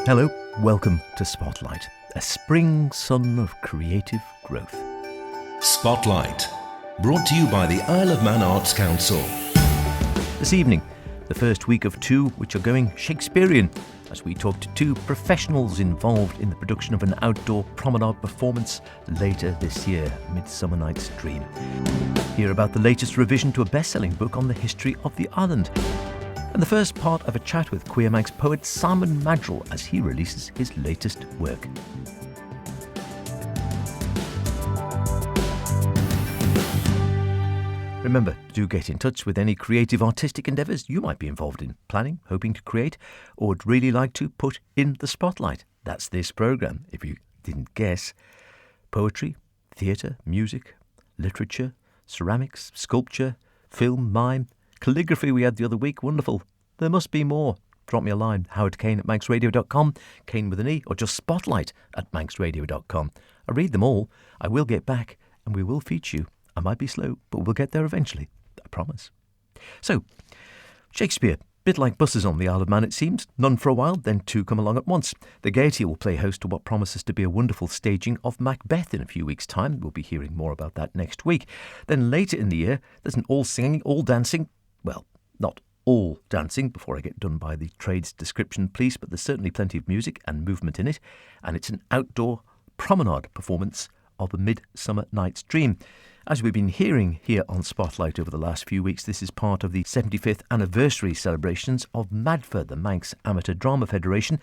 Hello, welcome to Spotlight, a spring sun of creative growth. Spotlight, brought to you by the Isle of Man Arts Council. This evening, the first week of two which are going Shakespearean, as we talk to two professionals involved in the production of an outdoor promenade performance later this year, Midsummer Night's Dream. Hear about the latest revision to a best-selling book on the history of the island. And the first part of a chat with queer Manx poet Simon Maddrell as he releases his latest work. Remember, do get in touch with any creative artistic endeavours you might be involved in, planning, hoping to create, or would really like to put in the spotlight. That's this programme, if you didn't guess. Poetry, theatre, music, literature, ceramics, sculpture, film, mime, calligraphy we had the other week, wonderful. There must be more. Drop me a line, howardkane@manxradio.com, Kane with an E, or just spotlight@manxradio.com. I read them all, I will get back, and we will feature you. I might be slow, but we'll get there eventually, I promise. So, Shakespeare, bit like buses on the Isle of Man it seems, none for a while, then two come along at once. The Gaiety will play host to what promises to be a wonderful staging of Macbeth in a few weeks' time. We'll be hearing more about that next week. Then later in the year, there's an all singing, all dancing, well, not all dancing before I get done by the trades description police, but there's certainly plenty of music and movement in it, and it's an outdoor promenade performance of A Midsummer Night's Dream. As we've been hearing here on Spotlight over the last few weeks, this is part of the 75th anniversary celebrations of MADFA, the Manx Amateur Drama Federation.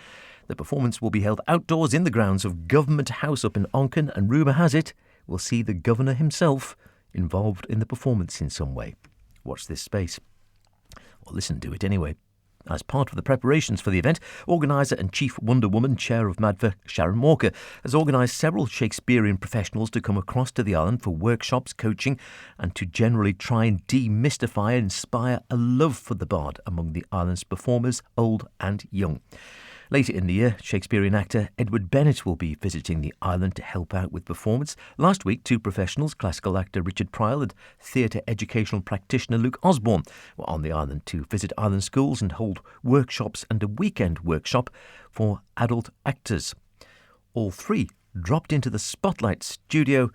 The performance will be held outdoors in the grounds of Government House up in Onken, and rumour has it we'll see the Governor himself involved in the performance in some way. Watch this space. Well, listen to it anyway. As part of the preparations for the event, organiser and Chief Wonder Woman Chair of MADFA, Sharon Walker, has organised several Shakespearean professionals to come across to the island for workshops, coaching, and to generally try and demystify and inspire a love for the bard among the island's performers, old and young. Later in the year, Shakespearean actor Edward Bennett will be visiting the island to help out with performance. Last week, two professionals, classical actor Richard Pryle and theatre educational practitioner Luke Osborne, were on the island to visit island schools and hold workshops and a weekend workshop for adult actors. All three dropped into the Spotlight studio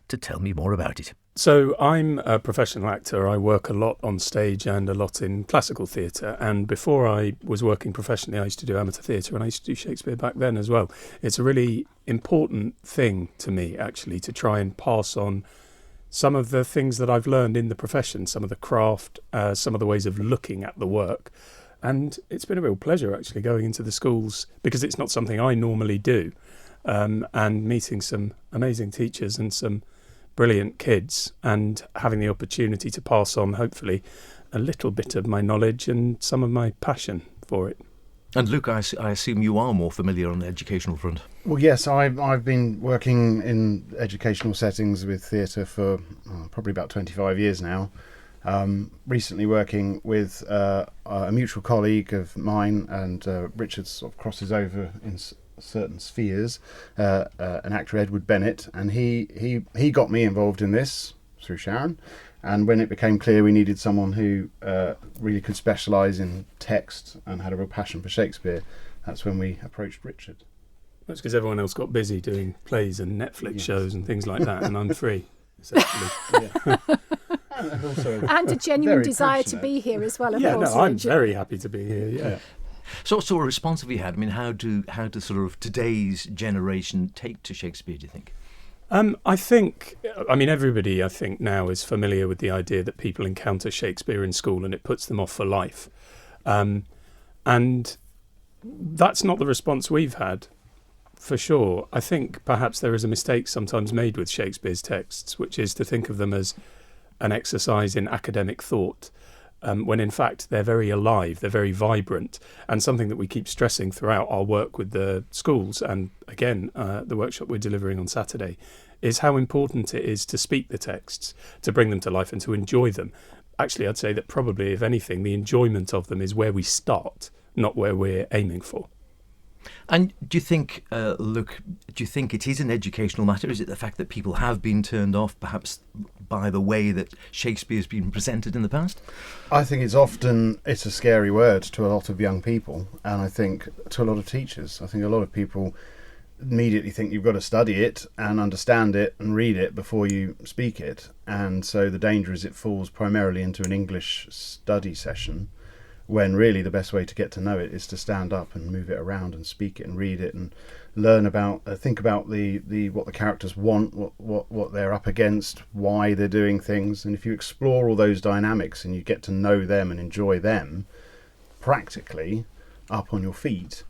to tell me more about it. So I'm a professional actor. I work a lot on stage and a lot in classical theatre. And before I was working professionally, I used to do amateur theatre, and I used to do Shakespeare back then as well. It's a really important thing to me, actually, to try and pass on some of the things that I've learned in the profession, some of the craft, some of the ways of looking at the work. And it's been a real pleasure, actually, going into the schools, because it's not something I normally do, and meeting some amazing teachers and some brilliant kids, and having the opportunity to pass on, hopefully, a little bit of my knowledge and some of my passion for it. And Luke, I assume you are more familiar on the educational front. Well, yes, I've been working in educational settings with theatre for probably about 25 years now. Recently working with a mutual colleague of mine, and Richard sort of crosses over in certain spheres, an actor Edward Bennett, and he got me involved in this through Sharon. And when it became clear we needed someone who really could specialise in text and had a real passion for Shakespeare, that's when we approached Richard. That's because everyone else got busy doing plays and Netflix shows and things like that, and I'm free, essentially. And a genuine desire to be here as well, of course. I'm very happy to be here, yeah. So what sort of response have you had? I mean, how do sort of today's generation take to Shakespeare, do you think? Everybody, I think, now is familiar with the idea that people encounter Shakespeare in school and it puts them off for life. And that's not the response we've had, for sure. I think perhaps there is a mistake sometimes made with Shakespeare's texts, which is to think of them as an exercise in academic thought, when in fact they're very alive, they're very vibrant, and something that we keep stressing throughout our work with the schools, and again the workshop we're delivering on Saturday, is how important it is to speak the texts, to bring them to life and to enjoy them. Actually, I'd say that probably, if anything, the enjoyment of them is where we start, not where we're aiming for. And do you think, do you think it is an educational matter? Is it the fact that people have been turned off perhaps by the way that Shakespeare's been presented in the past? I think it's a scary word to a lot of young people, and I think to a lot of teachers. I think a lot of people immediately think you've got to study it and understand it and read it before you speak it. And so the danger is it falls primarily into an English study session, when really the best way to get to know it is to stand up and move it around and speak it and read it and learn about, think about the what the characters want, what they're up against, why they're doing things. And if you explore all those dynamics and you get to know them and enjoy them practically up on your feet,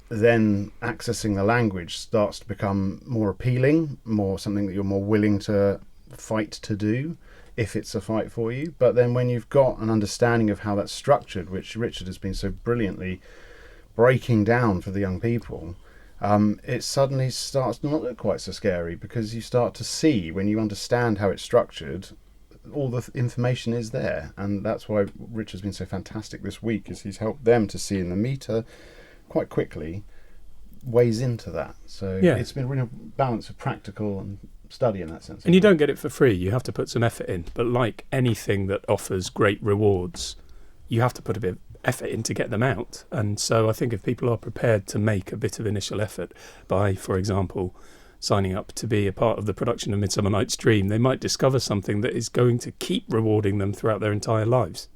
then accessing the language starts to become more appealing, more something that you're more willing to fight to do, if it's a fight for you. But then when you've got an understanding of how that's structured, which Richard has been so brilliantly breaking down for the young people, it suddenly starts to not look quite so scary, because you start to see, when you understand how it's structured, all the information is there. And that's why Richard's been so fantastic this week, is he's helped them to see in the meter quite quickly ways into that. So it's been really a balance of practical and study in that sense. And you don't get it for free. You have to put some effort in. But like anything that offers great rewards, you have to put a bit of effort in to get them out. And so I think if people are prepared to make a bit of initial effort by, for example, signing up to be a part of the production of Midsummer Night's Dream, they might discover something that is going to keep rewarding them throughout their entire lives.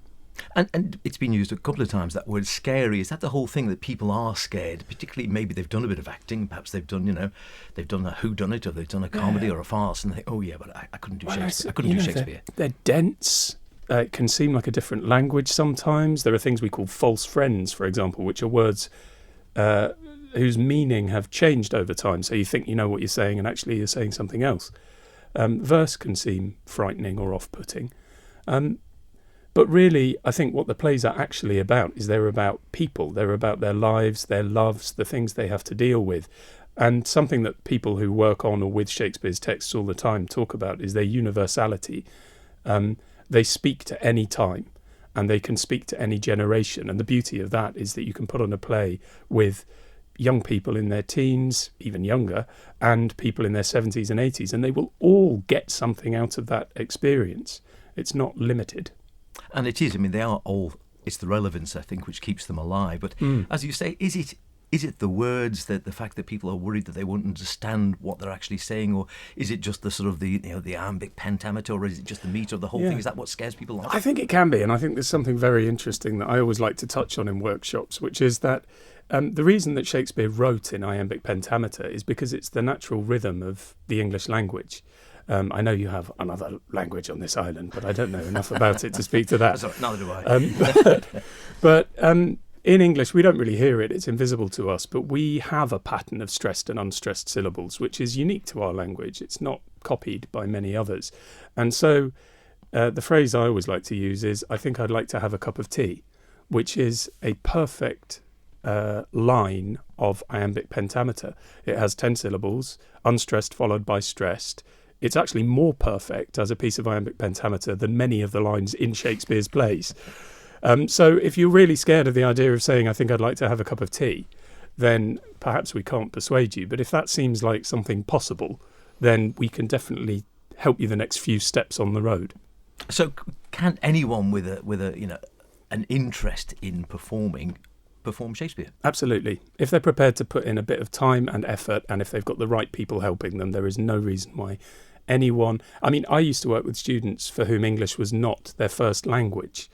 And it's been used a couple of times, that word scary. Is that the whole thing, that people are scared? Particularly maybe they've done a bit of acting, perhaps they've done a whodunit, or they've done a comedy or a farce, and they think, oh yeah, but I couldn't do Shakespeare. I couldn't do Shakespeare. They're dense. It can seem like a different language sometimes. There are things we call false friends, for example, which are words whose meaning have changed over time. So you think you know what you're saying, and actually you're saying something else. Verse can seem frightening or off-putting. But really, I think what the plays are actually about is they're about people. They're about their lives, their loves, the things they have to deal with. And something that people who work on or with Shakespeare's texts all the time talk about is their universality. They speak to any time, and they can speak to any generation. And the beauty of that is that you can put on a play with young people in their teens, even younger, and people in their 70s and 80s, and they will all get something out of that experience. It's not limited. And it is. I mean, they are all. It's the relevance, I think, which keeps them alive. But as you say, is it the words, that the fact that people are worried that they won't understand what they're actually saying, or is it just the sort of the iambic pentameter, or is it just the meter of the whole thing? Is that what scares people off? I think it can be, and I think there's something very interesting that I always like to touch on in workshops, which is that the reason that Shakespeare wrote in iambic pentameter is because it's the natural rhythm of the English language. I know you have another language on this island, but I don't know enough about it to speak to that. Sorry, neither do I. But in English, we don't really hear it. It's invisible to us. But we have a pattern of stressed and unstressed syllables, which is unique to our language. It's not copied by many others. And so the phrase I always like to use is, I think I'd like to have a cup of tea, which is a perfect line of iambic pentameter. It has 10 syllables, unstressed followed by stressed. It's actually more perfect as a piece of iambic pentameter than many of the lines in Shakespeare's plays. So if you're really scared of the idea of saying, I think I'd like to have a cup of tea, then perhaps we can't persuade you. But if that seems like something possible, then we can definitely help you the next few steps on the road. So can anyone with an interest in perform Shakespeare? Absolutely. If they're prepared to put in a bit of time and effort, and if they've got the right people helping them, there is no reason why anyone... I mean, I used to work with students for whom English was not their first language.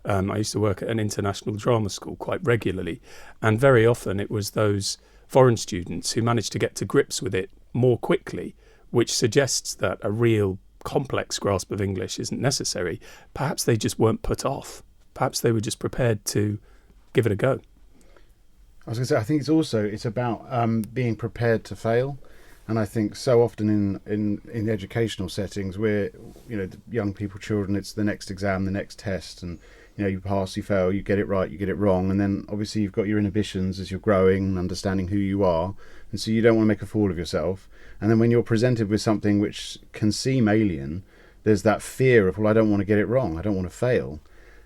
I used to work at an international drama school quite regularly, and very often it was those foreign students who managed to get to grips with it more quickly, which suggests that a real complex grasp of English isn't necessary. Perhaps they just weren't put off. Perhaps they were just prepared to give it a go. I was going to say, I think it's about being prepared to fail. And I think so often in the educational settings where, young people, children, it's the next exam, the next test, and, you pass, you fail, you get it right, you get it wrong. And then obviously you've got your inhibitions as you're growing and understanding who you are. And so you don't want to make a fool of yourself. And then when you're presented with something which can seem alien, there's that fear of, well, I don't want to get it wrong. I don't want to fail.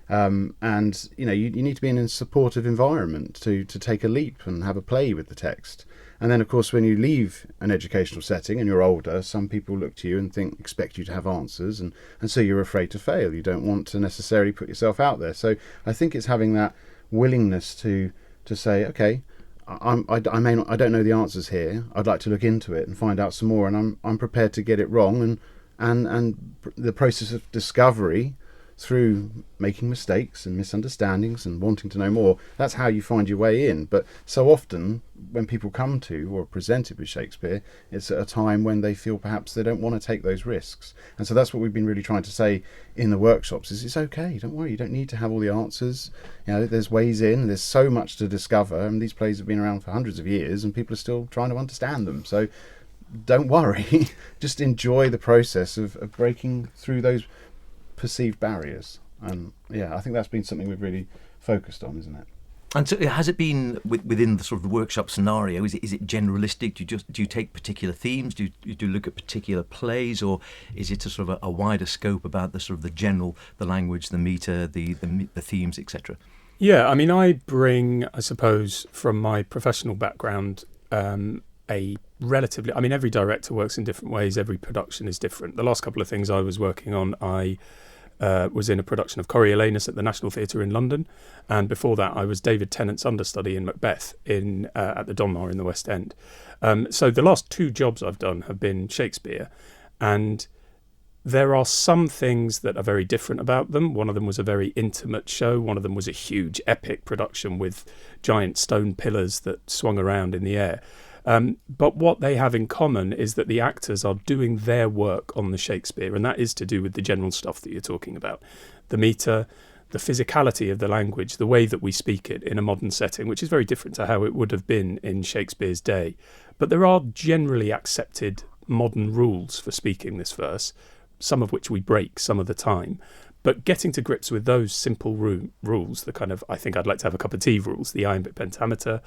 And you need to be in a supportive environment to take a leap and have a play with the text. And then, of course, when you leave an educational setting and you're older, some people look to you and expect you to have answers, and so you're afraid to fail. You don't want to necessarily put yourself out there. So I think it's having that willingness to say, okay, I don't know the answers here. I'd like to look into it and find out some more, and I'm prepared to get it wrong. And the process of discovery through making mistakes and misunderstandings and wanting to know more, that's how you find your way in. But so often when people come to or are presented with Shakespeare, it's at a time when they feel perhaps they don't want to take those risks. And so that's what we've been really trying to say in the workshops, is it's okay, don't worry, you don't need to have all the answers. There's ways in, there's so much to discover, and these plays have been around for hundreds of years and people are still trying to understand them. So don't worry, just enjoy the process of breaking through those perceived barriers. And I think that's been something we've really focused on, isn't it? And so has it been within the sort of the workshop scenario, is it generalistic? Do you take particular themes? Do you look at particular plays, or is it a sort of a wider scope about the sort of the general, the language, the meter, the themes, etc.? Yeah, I mean, I bring, I suppose, from my professional background, a relatively, I mean, every director works in different ways, every production is different. The last couple of things I was working on, I was in a production of Coriolanus at the National Theatre in London, and before that I was David Tennant's understudy in Macbeth at the Donmar in the West End. So the last two jobs I've done have been Shakespeare, and there are some things that are very different about them. One of them was a very intimate show. One of them was a huge epic production with giant stone pillars that swung around in the air. But what they have in common is that the actors are doing their work on the Shakespeare, and that is to do with the general stuff that you're talking about. The meter, the physicality of the language, the way that we speak it in a modern setting, which is very different to how it would have been in Shakespeare's day. But there are generally accepted modern rules for speaking this verse, some of which we break some of the time. But getting to grips with those simple rules, the kind of, I think I'd like to have a cup of tea rules, the iambic pentameter,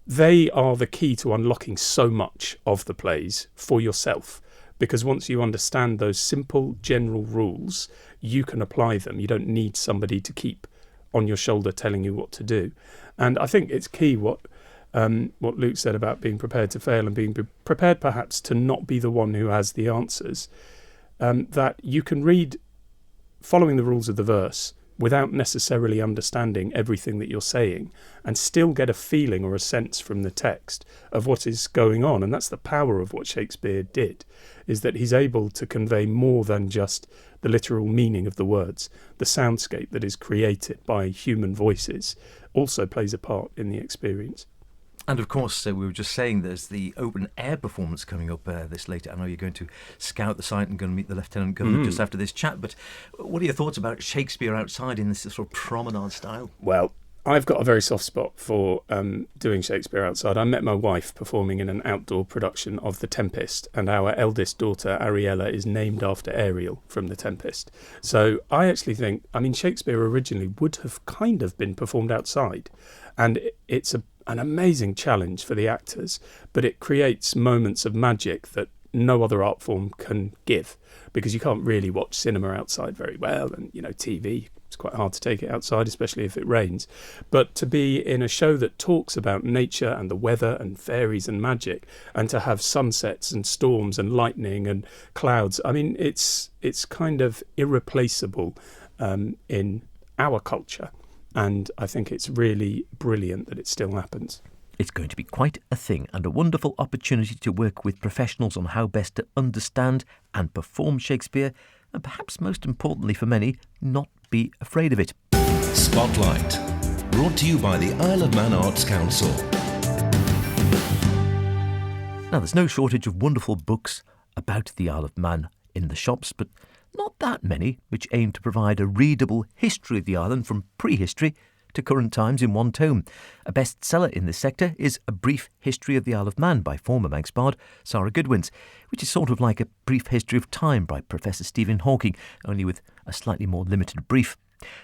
they are the key to unlocking so much of the plays for yourself. Because once you understand those simple general rules, you can apply them. You don't need somebody to keep on your shoulder telling you what to do. And I think it's key what Luke said about being prepared to fail and being prepared perhaps to not be the one who has the answers, that you can read following the rules of the verse without necessarily understanding everything that you're saying, and still get a feeling or a sense from the text of what is going on. And that's the power of what Shakespeare did, is that he's able to convey more than just the literal meaning of the words. The soundscape that is created by human voices also plays a part in the experience. And of course, we were just saying there's the open air performance coming up this later. I know you're going to scout the site and going to meet the Lieutenant Governor just after this chat, but what are your thoughts about Shakespeare outside in this sort of promenade style? Well, I've got a very soft spot for doing Shakespeare outside. I met my wife performing in an outdoor production of The Tempest, and our eldest daughter, Ariella, is named after Ariel from The Tempest. So I actually think, I mean, Shakespeare originally would have kind of been performed outside, and it's an amazing challenge for the actors, but it creates moments of magic that no other art form can give, because you can't really watch cinema outside very well, and TV, it's quite hard to take it outside, especially if it rains. But to be in a show that talks about nature and the weather and fairies and magic, and to have sunsets and storms and lightning and clouds, I mean, it's kind of irreplaceable in our culture. And I think it's really brilliant that it still happens. It's going to be quite a thing, and a wonderful opportunity to work with professionals on how best to understand and perform Shakespeare, and perhaps most importantly for many, not be afraid of it. Spotlight, brought to you by the Isle of Man Arts Council. Now, there's no shortage of wonderful books about the Isle of Man in the shops, but not that many which aim to provide a readable history of the island from prehistory to current times in one tome. A bestseller in this sector is A Brief History of the Isle of Man by former Manx bard Sarah Goodwins, which is sort of like A Brief History of Time by Professor Stephen Hawking, only with a slightly more limited brief.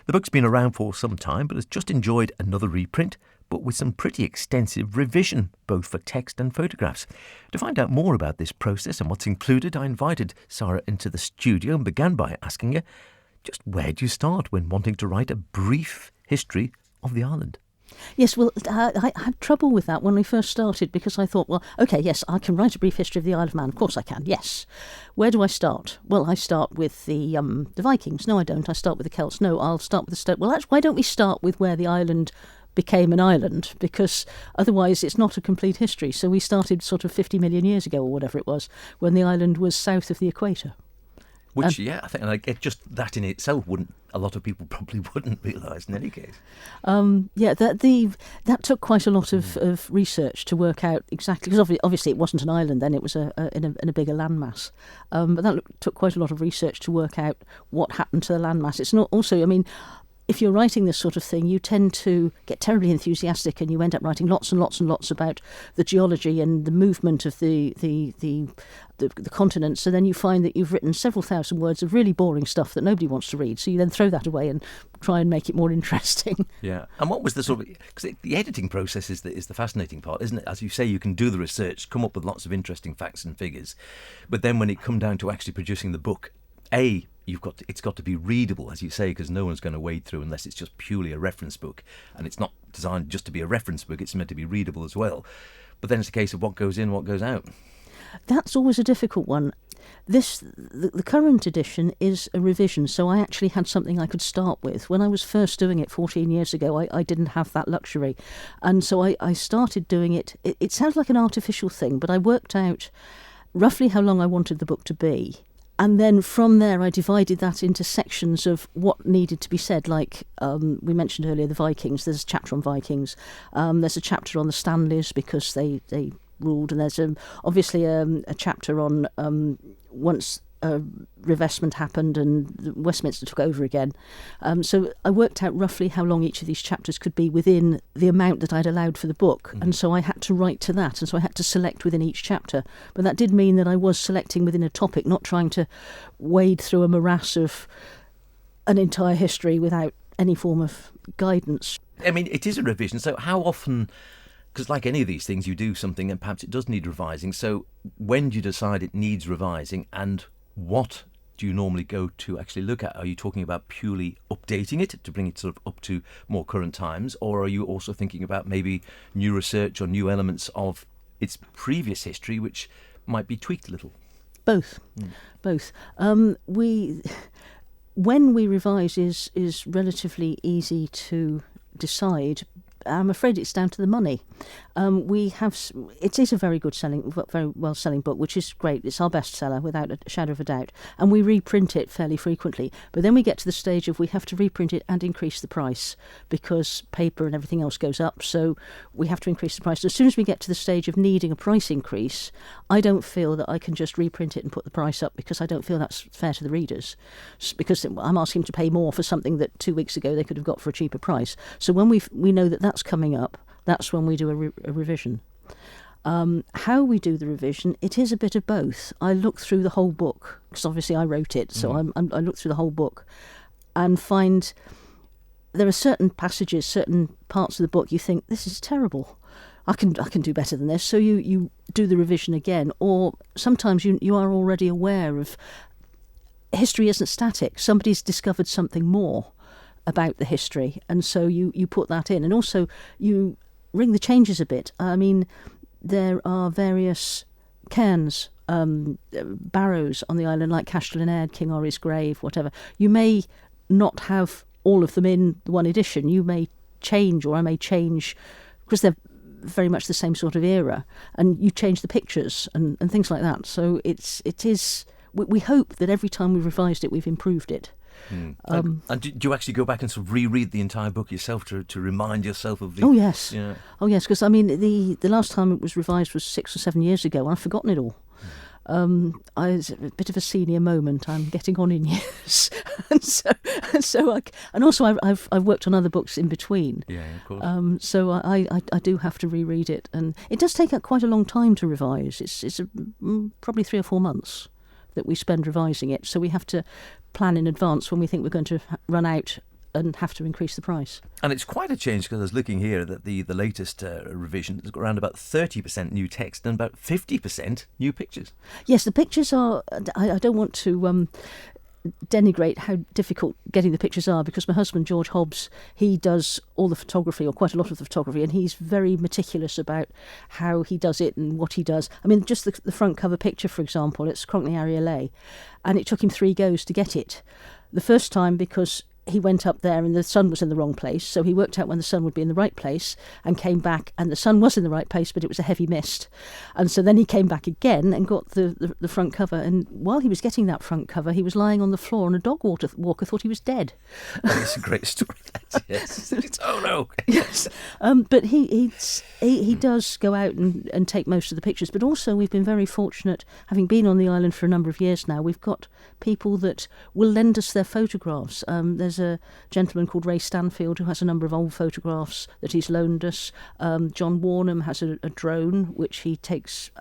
The book's been around for some time, but has just enjoyed another reprint, but with some pretty extensive revision, both for text and photographs. To find out more about this process and what's included, I invited Sarah into the studio and began by asking her just where do you start when wanting to write a brief history of the island? Yes, well, I had trouble with that when we first started because I thought, well, OK, yes, I can write a brief history of the Isle of Man. Of course I can, yes. Where do I start? Well, I start with the Vikings. No, I don't. I start with the Celts. No, I'll start with the Stoics. Well, actually, why don't we start with where the island became an island? Because otherwise it's not a complete history. So we started sort of 50 million years ago or whatever it was, when the island was south of the equator. Which, I think like, just that in itself a lot of people probably wouldn't realise in any case. That took quite a lot of research to work out exactly, because obviously it wasn't an island then, it was in a bigger landmass. But that took quite a lot of research to work out what happened to the landmass. It's not also, I mean, if you're writing this sort of thing, you tend to get terribly enthusiastic and you end up writing lots and lots and lots about the geology and the movement of the continents. So then you find that you've written several thousand words of really boring stuff that nobody wants to read. So you then throw that away and try and make it more interesting. Yeah. And what was the sort of... Because the editing process is the fascinating part, isn't it? As you say, you can do the research, come up with lots of interesting facts and figures. But then when it come down to actually producing the book, it's got to be readable, as you say, because no one's going to wade through unless it's just purely a reference book, and it's not designed just to be a reference book, it's meant to be readable as well. But then it's a case of what goes in, what goes out. That's always a difficult one. The current edition is a revision, so I actually had something I could start with. When I was first doing it 14 years ago, I didn't have that luxury, and so I started doing it. It sounds like an artificial thing, but I worked out roughly how long I wanted the book to be. And then from there, I divided that into sections of what needed to be said. Like we mentioned earlier, the Vikings. There's a chapter on Vikings. There's a chapter on the Stanleys because they ruled. And there's obviously a chapter on once revestment happened and Westminster took over again. So I worked out roughly how long each of these chapters could be within the amount that I'd allowed for the book. Mm-hmm. And so I had to write to that. And so I had to select within each chapter. But that did mean that I was selecting within a topic, not trying to wade through a morass of an entire history without any form of guidance. I mean, it is a revision. So how often... Because like any of these things, you do something and perhaps it does need revising. So when do you decide it needs revising, and what do you normally go to actually look at? Are you talking about purely updating it to bring it sort of up to more current times, or are you also thinking about maybe new research or new elements of its previous history which might be tweaked a little? Both. Both. When we revise is relatively easy to decide. I'm afraid it's down to the money. It is a very well selling book, which is great. It's our bestseller without a shadow of a doubt, and we reprint it fairly frequently. But then we get to the stage of we have to reprint it and increase the price because paper and everything else goes up. So we have to increase the price. As soon as we get to the stage of needing a price increase, I don't feel that I can just reprint it and put the price up because I don't feel that's fair to the readers. Because I'm asking them to pay more for something that 2 weeks ago they could have got for a cheaper price. So when we know that that's coming up, that's when we do a revision. How we do the revision, it is a bit of both. I look through the whole book, because obviously I wrote it, so I look through the whole book and find there are certain passages, certain parts of the book you think, this is terrible. I can do better than this. So you do the revision again. Or sometimes you are already aware of history isn't static. Somebody's discovered something more about the history, and so you put that in. And also you ring the changes a bit. I mean, there are various cairns, barrows on the island, like Castell yn Erd, King Ori's grave, whatever. You may not have all of them in the one edition. You may change, or I may change, because they're very much the same sort of era, and you change the pictures and things like that. So it is. We hope that every time we've revised it, we've improved it. And do you actually go back and sort of reread the entire book yourself to remind yourself of the... Oh, yes. Yeah. Oh, yes, because, I mean, the last time it was revised was 6 or 7 years ago, and I've forgotten it all. It's a bit of a senior moment. I'm getting on in years. and also I've worked on other books in between. Yeah, of course. So I do have to reread it. And it does take quite a long time to revise. It's probably 3 or 4 months that we spend revising it. So we have to plan in advance when we think we're going to run out and have to increase the price. And it's quite a change, because I was looking here that the latest revision has got around about 30% new text and about 50% new pictures. Yes, the pictures are... I don't want to denigrate how difficult getting the pictures are, because my husband, George Hobbs, he does all the photography, or quite a lot of the photography, and he's very meticulous about how he does it and what he does. I mean, just the front cover picture, for example, it's Cronkney Arielé, and it took him 3 goes to get it. The first time because he went up there and the sun was in the wrong place, so he worked out when the sun would be in the right place and came back and the sun was in the right place, but it was a heavy mist. And so then he came back again and got the front cover, and while he was getting that front cover, he was lying on the floor and a dog walker thought he was dead. That's a great story, that, yes. Oh no. Yes. But he does go out and take most of the pictures, but also we've been very fortunate, having been on the island for a number of years now, we've got people that will lend us their photographs. There's a gentleman called Ray Stanfield who has a number of old photographs that he's loaned us. John Warnham has a drone which he takes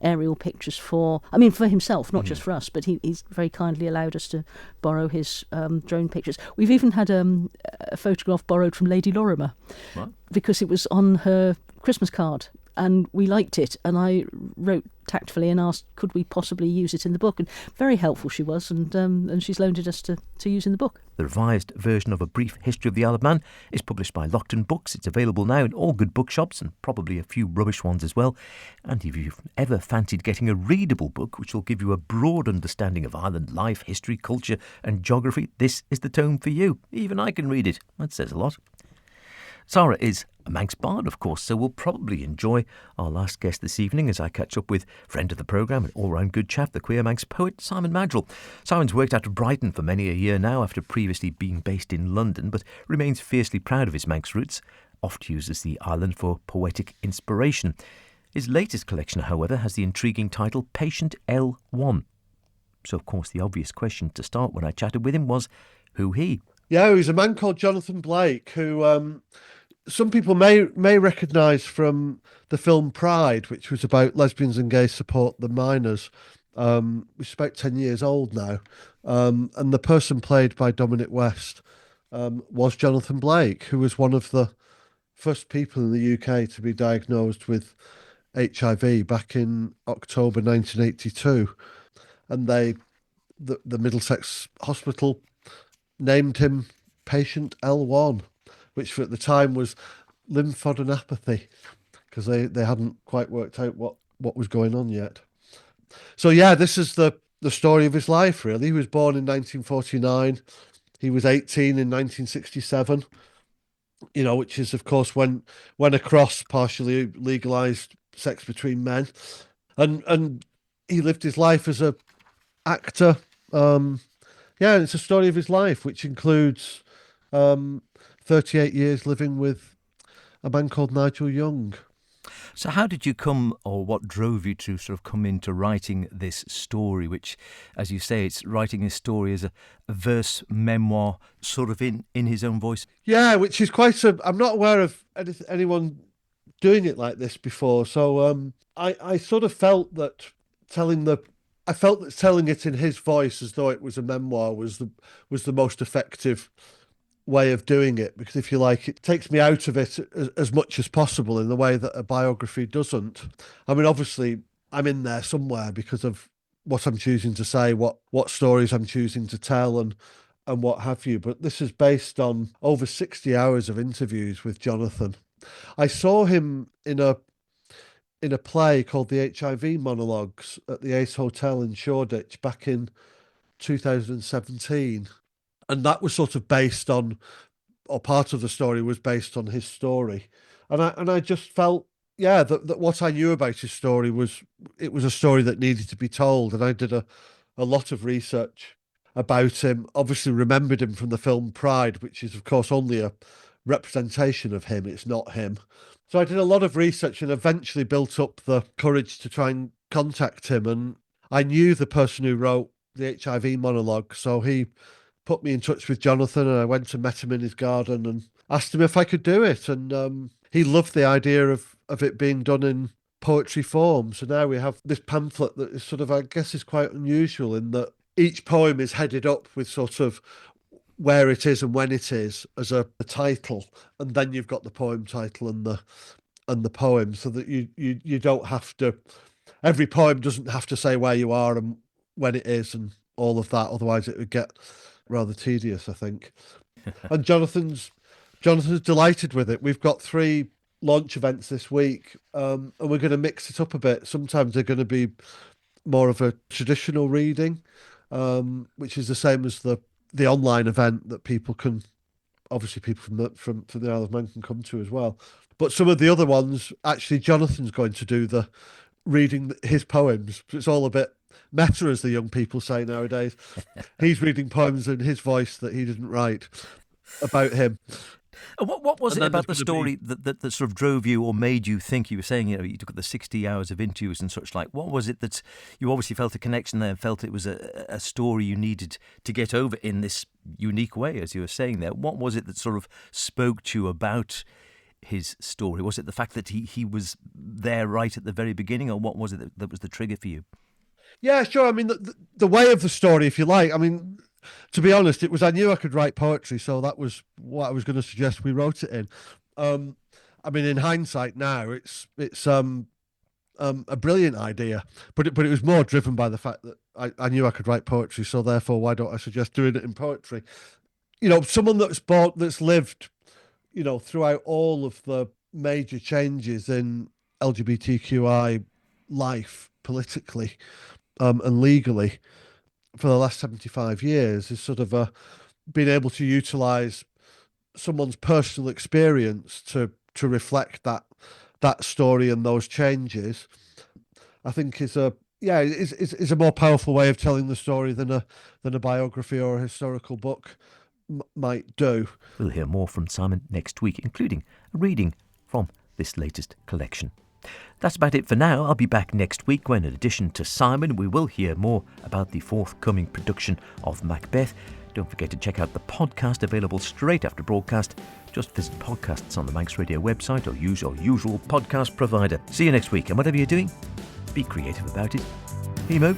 aerial pictures for. I mean, for himself, not just for us, but he's very kindly allowed us to borrow his drone pictures. We've even had a photograph borrowed from Lady Lorimer. What? Because it was on her Christmas card. And we liked it, and I wrote tactfully and asked, could we possibly use it in the book? And very helpful she was, and she's loaned it us to use in the book. The revised version of A Brief History of the Isle of Man is published by Lockton Books. It's available now in all good bookshops, and probably a few rubbish ones as well. And if you've ever fancied getting a readable book which will give you a broad understanding of island life, history, culture and geography, this is the tome for you. Even I can read it. That says a lot. Sarah is a Manx bard, of course, so we'll probably enjoy our last guest this evening as I catch up with friend of the programme and all-round good chap, the queer Manx poet, Simon Maddrell. Simon's worked out of Brighton for many a year now after previously being based in London, but remains fiercely proud of his Manx roots, oft uses the island for poetic inspiration. His latest collection, however, has the intriguing title Patient L1. So, of course, the obvious question to start when I chatted with him was, who he? Yeah, he's a man called Jonathan Blake, who some people may recognise from the film Pride, which was about lesbians and gay support the miners, which is about 10 years old now. And the person played by Dominic West was Jonathan Blake, who was one of the first people in the UK to be diagnosed with HIV back in October 1982. And the Middlesex Hospital named him Patient L1, which at the time was lymphadenopathy, because they hadn't quite worked out what was going on yet. So yeah, this is the story of his life, really. He was born in 1949. He was 18 in 1967, which is, of course, when across partially legalised sex between men. And he lived his life as a actor. Yeah, and it's a story of his life, which includes 38 years living with a man called Nigel Young. So how did you come, or what drove you to sort of come into writing this story, which, as you say, it's writing this story as a verse memoir, sort of in his own voice? Yeah, which is quite I'm not aware of anyone doing it like this before. So I sort of felt that telling it in his voice as though it was a memoir was the most effective way of doing it, because if you like, it takes me out of it as much as possible in the way that a biography doesn't. I mean, obviously I'm in there somewhere because of what I'm choosing to say, what stories I'm choosing to tell and what have you, but this is based on over 60 hours of interviews with Jonathan. I saw him in a play called The HIV Monologues at the Ace Hotel in Shoreditch back in 2017. And that was sort of based on, or part of the story was based on his story. And I just felt, yeah, that what I knew about his story was a story that needed to be told. And I did a lot of research about him, obviously remembered him from the film Pride, which is, of course, only a representation of him. It's not him. So I did a lot of research and eventually built up the courage to try and contact him. And I knew the person who wrote the HIV monologue, so he put me in touch with Jonathan, and I went and met him in his garden and asked him if I could do it. And he loved the idea of it being done in poetry form. So now we have this pamphlet that is sort of, I guess, is quite unusual in that each poem is headed up with sort of where it is and when it is as a title, and then you've got the poem title and the poem, so that you don't have to, every poem doesn't have to say where you are and when it is and all of that. Otherwise, it would get rather tedious, I think. And Jonathan's delighted with it. We've got 3 launch events this week, and we're going to mix it up a bit. Sometimes they're going to be more of a traditional reading, which is the same as the online event that people can, obviously people from the Isle of Man can come to as well. But some of the other ones, actually, Jonathan's going to do the reading his poems. It's all a bit meta, as the young people say nowadays. He's reading poems in his voice that he didn't write about him. What was it about the story that sort of drove you or made you think? You were saying, you took the 60 hours of interviews and such like. What was it that you obviously felt a connection there and felt it was a story you needed to get over in this unique way, as you were saying there? What was it that sort of spoke to you about his story? Was it the fact that he was there right at the very beginning, or what was it that was the trigger for you? Yeah, sure. I mean, the way of the story, if you like. I mean, to be honest, I knew I could write poetry, so that was what I was going to suggest we wrote it in. I mean, in hindsight now, it's a brilliant idea, but it was more driven by the fact that I knew I could write poetry, so therefore, why don't I suggest doing it in poetry? Someone that's lived, throughout all of the major changes in LGBTQI life politically and legally for the last 75 years is sort of being able to utilise someone's personal experience to reflect that story and those changes. I think is a more powerful way of telling the story than a biography or a historical book might do. We'll hear more from Simon next week, including a reading from this latest collection. That's about it for now. I'll be back next week when, in addition to Simon, we will hear more about the forthcoming production of Macbeth. Don't forget to check out the podcast available straight after broadcast. Just visit podcasts on the Manx Radio website or use your usual podcast provider. See you next week, and whatever you're doing, be creative about it. Emo.